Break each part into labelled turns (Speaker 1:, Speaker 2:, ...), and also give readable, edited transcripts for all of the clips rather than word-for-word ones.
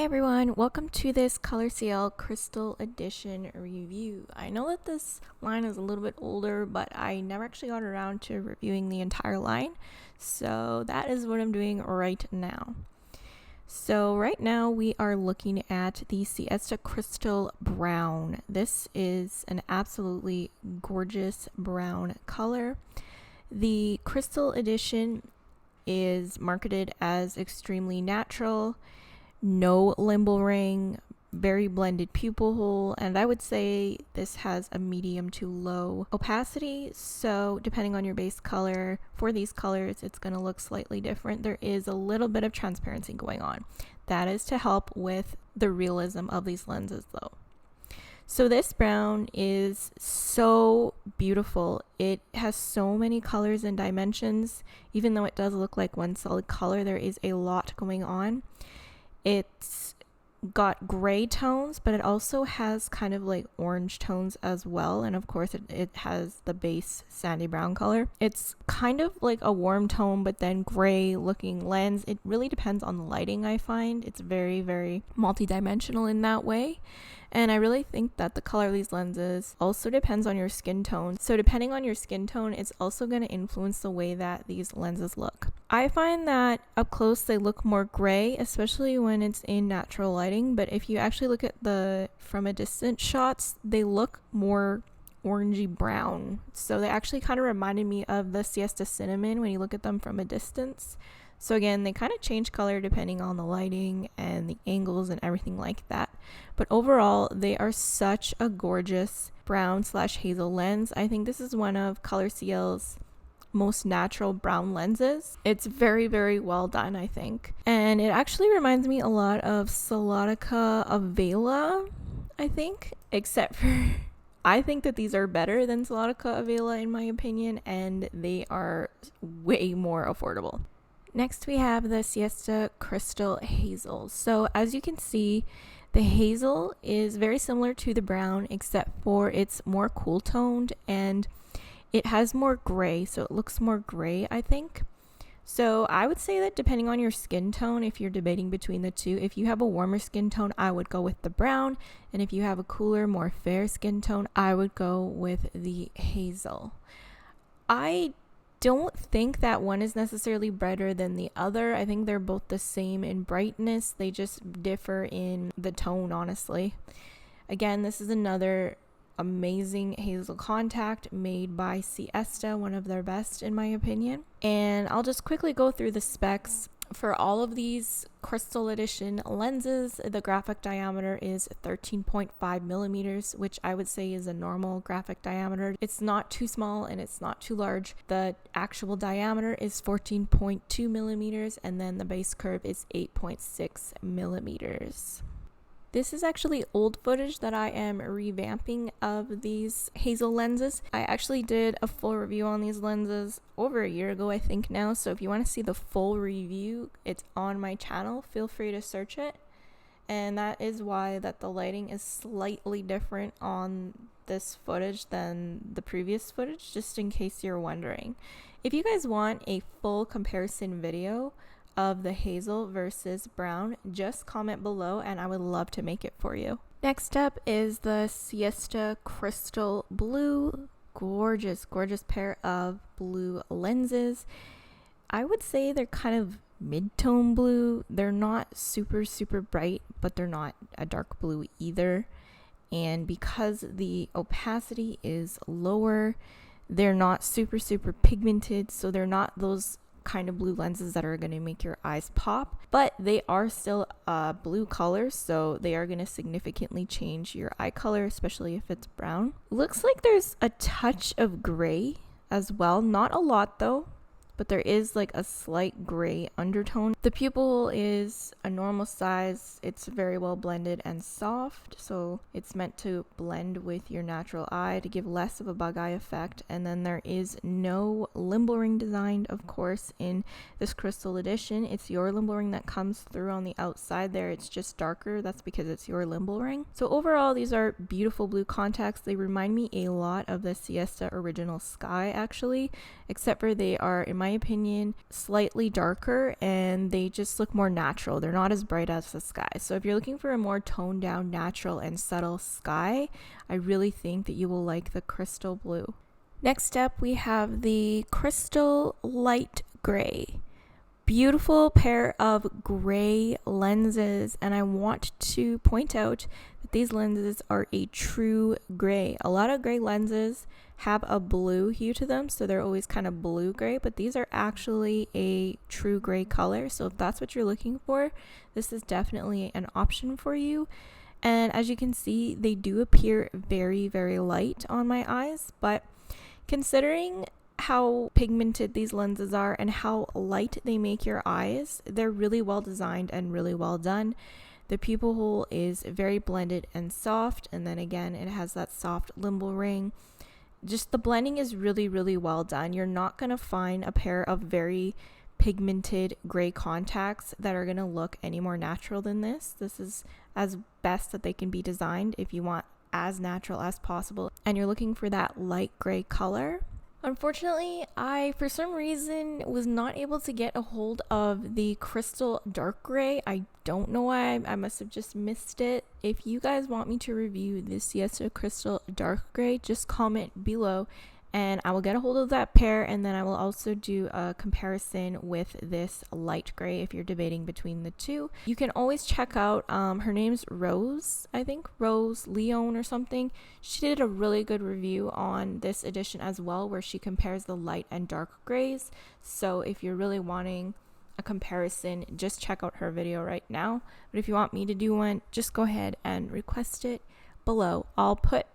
Speaker 1: everyone, welcome to this ColorCl Crystal Edition review. I know that this line is a little bit older, but I never actually got around to reviewing the entire line, so that is what I'm doing right now. So right now we are looking at the Siesta Crystal Brown. This is an absolutely gorgeous brown color. The Crystal Edition is marketed as extremely natural, no limbal ring, very blended pupil hole, and I would say this has a medium to low opacity, so depending on your base color for these colors it's going to look slightly different. There is a little bit of transparency going on. That is to help with the realism of these lenses though. So this brown is so beautiful. It has so many colors and dimensions. Even though it does look like one solid color, there is a lot going on. It's got gray tones, but it also has kind of like orange tones as well, and of course it has the base sandy brown color. It's kind of like a warm tone but then gray looking lens. It really depends on the lighting. I find it's very multi-dimensional in that way, and I really think that the color of these lenses also depends on your skin tone. So depending on your skin tone, it's also going to influence the way that these lenses look. I find that up close they look more gray, especially when it's in natural lighting, but if you actually look at from a distance shots, they look more orangey brown. So they actually kind of reminded me of the Siesta Cinnamon when you look at them from a distance. So again, they kind of change color depending on the lighting and the angles and everything like that. But overall, they are such a gorgeous brown/hazel lens. I think this is one of ColorCl's most natural brown lenses. It's very well done, I think. And it actually reminds me a lot of ColorCl Avela, I think, except for I think that these are better than ColorCl Avela in my opinion, and they are way more affordable. Next we have the Siesta Crystal Hazel. So as you can see, the hazel is very similar to the brown except for it's more cool toned and it has more gray, so it looks more gray, I think. So I would say that depending on your skin tone, if you're debating between the two, if you have a warmer skin tone, I would go with the brown, and if you have a cooler, more fair skin tone, I would go with the hazel. I don't think that one is necessarily brighter than the other. I think they're both the same in brightness. They just differ in the tone, honestly. Again, this is another amazing hazel contact made by Siesta, one of their best in my opinion. And I'll just quickly go through the specs. For all of these Crystal Edition lenses, the graphic diameter is 13.5 millimeters, which I would say is a normal graphic diameter. It's not too small and it's not too large. The actual diameter is 14.2 millimeters, and then the base curve is 8.6 millimeters. This is actually old footage that I am revamping of these hazel lenses. I actually did a full review on these lenses over a year ago, I think now. So if you want to see the full review, it's on my channel. Feel free to search it. And that is why that the lighting is slightly different on this footage than the previous footage, just in case you're wondering. If you guys want a full comparison video of the hazel versus brown, just comment below and I would love to make it for you. Next up is the Siesta Crystal Blue. Gorgeous pair of blue lenses. I would say they're kind of mid-tone blue. They're not super bright, but they're not a dark blue either. And because the opacity is lower, they're not super pigmented, so they're not those kind of blue lenses that are going to make your eyes pop, but they are still blue color, so they are going to significantly change your eye color, especially if it's brown. Looks like there's a touch of gray as well, not a lot though, but there is like a slight gray undertone. The pupil is a normal size. It's very well blended and soft, so it's meant to blend with your natural eye to give less of a bug eye effect. And then there is no limbal ring designed, of course, in this Crystal Edition. It's your limbal ring that comes through on the outside there. It's just darker. That's because it's your limbal ring. So overall, these are beautiful blue contacts. They remind me a lot of the Siesta Original Sky, actually, except for they are, in my my opinion, slightly darker, and they just look more natural. They're not as bright as the sky. So if you're looking for a more toned down, natural and subtle sky, I really think that you will like the crystal blue. Next up, we have the crystal light gray. Beautiful pair of gray lenses, and I want to point out that these lenses are a true gray. A lot of gray lenses have a blue hue to them, so they're always kind of blue gray, but these are actually a true gray color. So if that's what you're looking for, this is definitely an option for you. And as you can see, they do appear very, very light on my eyes, but considering how pigmented these lenses are and how light they make your eyes, they're really well designed and really well done. The pupil hole is very blended and soft, and then again it has that soft limbal ring. Just the blending is really, really well done. You're not going to find a pair of very pigmented gray contacts that are going to look any more natural than this. This is as best that they can be designed if you want as natural as possible and you're looking for that light gray color. Unfortunately, I, for some reason, was not able to get a hold of the crystal dark gray. I don't know why. I must have just missed it. If you guys want me to review the Siesta Crystal dark gray, just comment below and I will get a hold of that pair, and then I will also do a comparison with this light gray if you're debating between the two. You can always check out her name's Rose, I think Rose Leon or something. She did a really good review on this edition as well, where she compares the light and dark grays. So if you're really wanting a comparison, just check out her video right now. But if you want me to do one, just go ahead and request it below. I'll put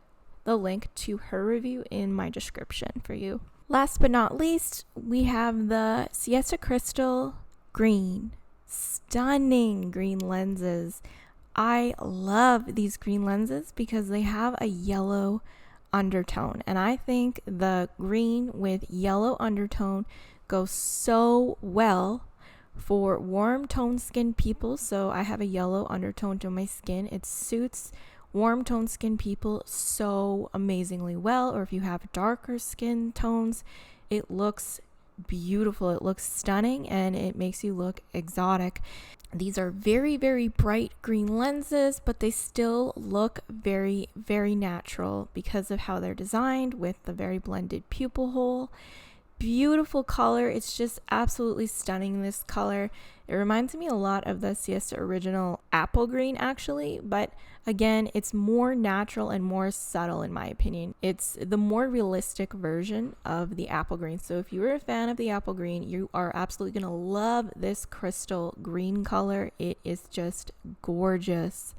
Speaker 1: the link to her review in my description for you. Last but not least, we have the Siesta Crystal Green. Stunning green lenses. I love these green lenses because they have a yellow undertone, and I think the green with yellow undertone goes so well for warm toned skin people. So I have a yellow undertone to my skin. It suits warm toned skin people so amazingly well, or if you have darker skin tones, it looks beautiful, it looks stunning, and it makes you look exotic. These are very, very bright green lenses, but they still look very, very natural because of how they're designed with the very blended pupil hole. Beautiful color. It's just absolutely stunning, this color. It reminds me a lot of the Siesta Original Apple Green actually, but again, it's more natural and more subtle in my opinion. It's the more realistic version of the Apple Green. So if you're a fan of the Apple Green, you are absolutely going to love this crystal green color. It is just gorgeous.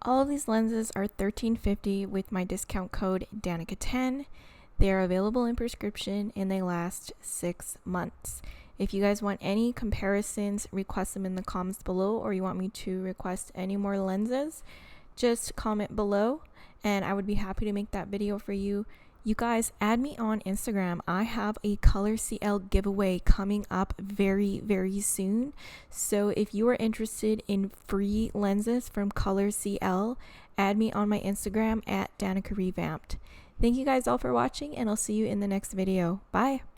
Speaker 1: All of these lenses are $13.50 with my discount code Danica10. They are available in prescription and they last 6 months. If you guys want any comparisons, request them in the comments below, or you want me to request any more lenses, just comment below and I would be happy to make that video for you. You guys, add me on Instagram. I have a ColorCl giveaway coming up very, very soon. So if you are interested in free lenses from ColorCl, add me on my Instagram at Danica Revamped. Thank you guys all for watching, and I'll see you in the next video. Bye!